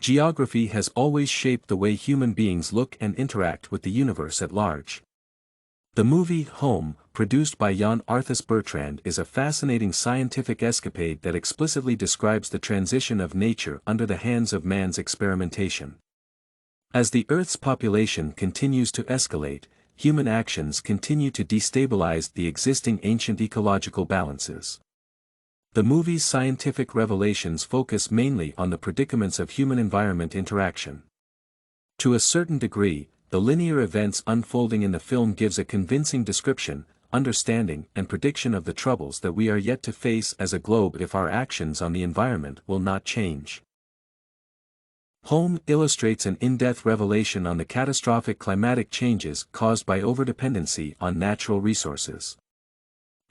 Geography has always shaped the way human beings look and interact with the universe at large. The movie Home, produced by Yann Arthus-Bertrand, is a fascinating scientific escapade that explicitly describes the transition of nature under the hands of man's experimentation. As the Earth's population continues to escalate, human actions continue to destabilize the existing ancient ecological balances. The movie's scientific revelations focus mainly on the predicaments of human-environment interaction. To a certain degree, the linear events unfolding in the film gives a convincing description, understanding and prediction of the troubles that we are yet to face as a globe if our actions on the environment will not change. Home illustrates an in-depth revelation on the catastrophic climatic changes caused by overdependency on natural resources.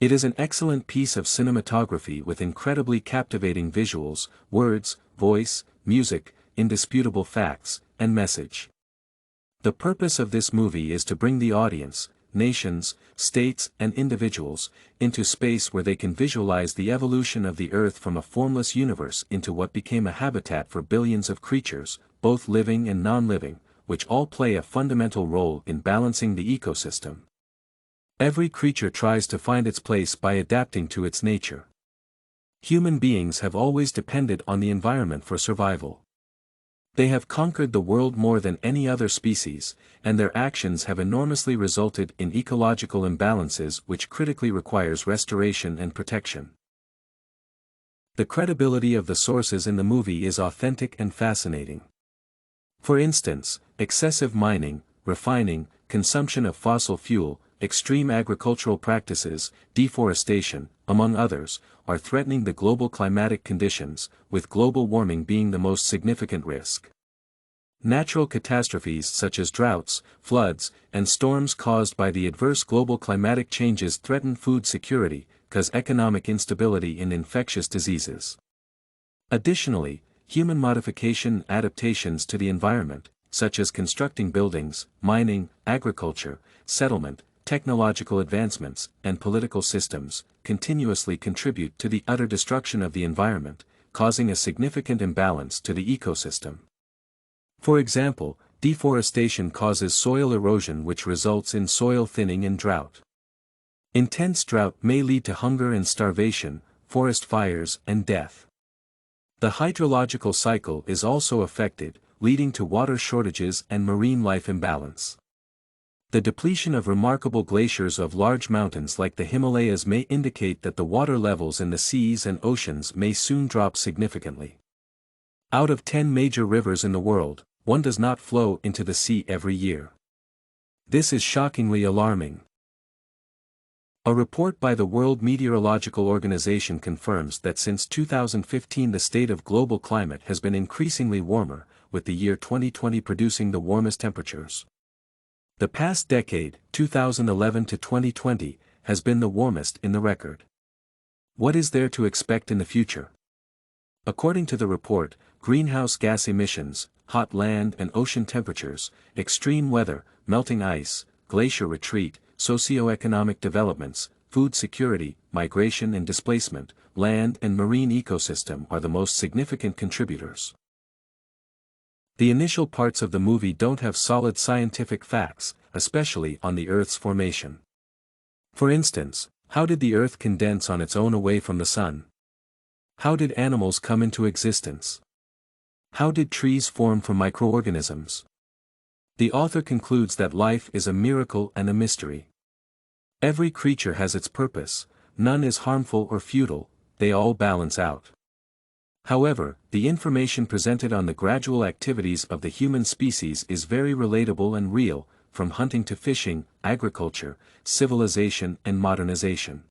It is an excellent piece of cinematography with incredibly captivating visuals, words, voice, music, indisputable facts, and message. The purpose of this movie is to bring the audience, nations, states, and individuals, into space where they can visualize the evolution of the Earth from a formless universe into what became a habitat for billions of creatures, both living and non-living, which all play a fundamental role in balancing the ecosystem. Every creature tries to find its place by adapting to its nature. Human beings have always depended on the environment for survival. They have conquered the world more than any other species, and their actions have enormously resulted in ecological imbalances which critically requires restoration and protection. The credibility of the sources in the movie is authentic and fascinating. For instance, excessive mining, refining, consumption of fossil fuel, extreme agricultural practices, deforestation, among others, are threatening the global climatic conditions, with global warming being the most significant risk. Natural catastrophes such as droughts, floods, and storms caused by the adverse global climatic changes threaten food security, cause economic instability and infectious diseases. Additionally, human modification adaptations to the environment, such as constructing buildings, mining, agriculture, settlement, technological advancements, and political systems, continuously contribute to the utter destruction of the environment, causing a significant imbalance to the ecosystem. For example, deforestation causes soil erosion which results in soil thinning and drought. Intense drought may lead to hunger and starvation, forest fires and death. The hydrological cycle is also affected, leading to water shortages and marine life imbalance. The depletion of remarkable glaciers of large mountains like the Himalayas may indicate that the water levels in the seas and oceans may soon drop significantly. Out of 10 major rivers in the world, one does not flow into the sea every year. This is shockingly alarming. A report by the World Meteorological Organization confirms that since 2015 the state of global climate has been increasingly warmer, with the year 2020 producing the warmest temperatures. The past decade, 2011 to 2020, has been the warmest in the record. What is there to expect in the future? According to the report, greenhouse gas emissions, hot land and ocean temperatures, extreme weather, melting ice, glacier retreat, socio-economic developments, food security, migration and displacement, land and marine ecosystem are the most significant contributors. The initial parts of the movie don't have solid scientific facts, especially on the Earth's formation. For instance, how did the Earth condense on its own away from the Sun? How did animals come into existence? How did trees form from microorganisms? The author concludes that life is a miracle and a mystery. Every creature has its purpose, none is harmful or futile, they all balance out. However, the information presented on the gradual activities of the human species is very relatable and real, from hunting to fishing, agriculture, civilization and modernization.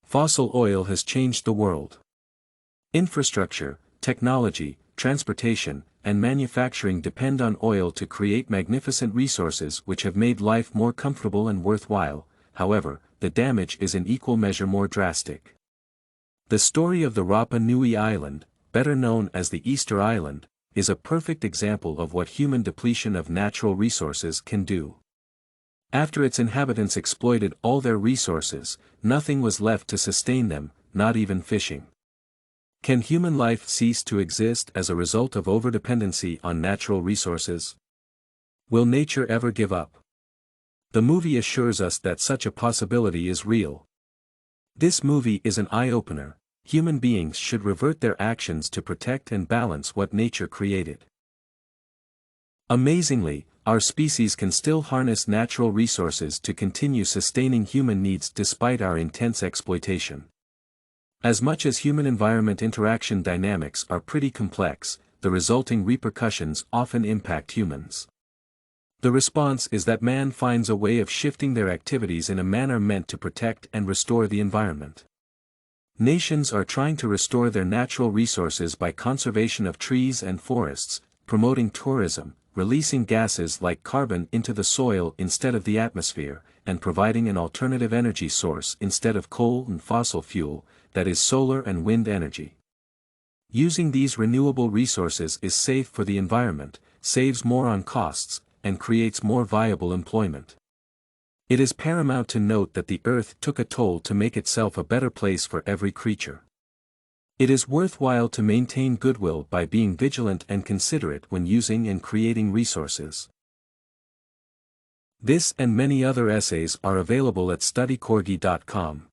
Fossil oil has changed the world. Infrastructure, technology, transportation, and manufacturing depend on oil to create magnificent resources which have made life more comfortable and worthwhile. However, the damage is in equal measure more drastic. The story of the Rapa Nui Island, better known as the Easter Island, is a perfect example of what human depletion of natural resources can do. After its inhabitants exploited all their resources, nothing was left to sustain them, not even fishing. Can human life cease to exist as a result of overdependency on natural resources? Will nature ever give up? The movie assures us that such a possibility is real. This movie is an eye-opener. Human beings should revert their actions to protect and balance what nature created. Amazingly, our species can still harness natural resources to continue sustaining human needs despite our intense exploitation. As much as human-environment interaction dynamics are pretty complex, the resulting repercussions often impact humans. The response is that man finds a way of shifting their activities in a manner meant to protect and restore the environment. Nations are trying to restore their natural resources by conservation of trees and forests, promoting tourism, releasing gases like carbon into the soil instead of the atmosphere, and providing an alternative energy source instead of coal and fossil fuel, that is solar and wind energy. Using these renewable resources is safe for the environment, saves more on costs, and creates more viable employment. It is paramount to note that the Earth took a toll to make itself a better place for every creature. It is worthwhile to maintain goodwill by being vigilant and considerate when using and creating resources. This and many other essays are available at studycorgi.com.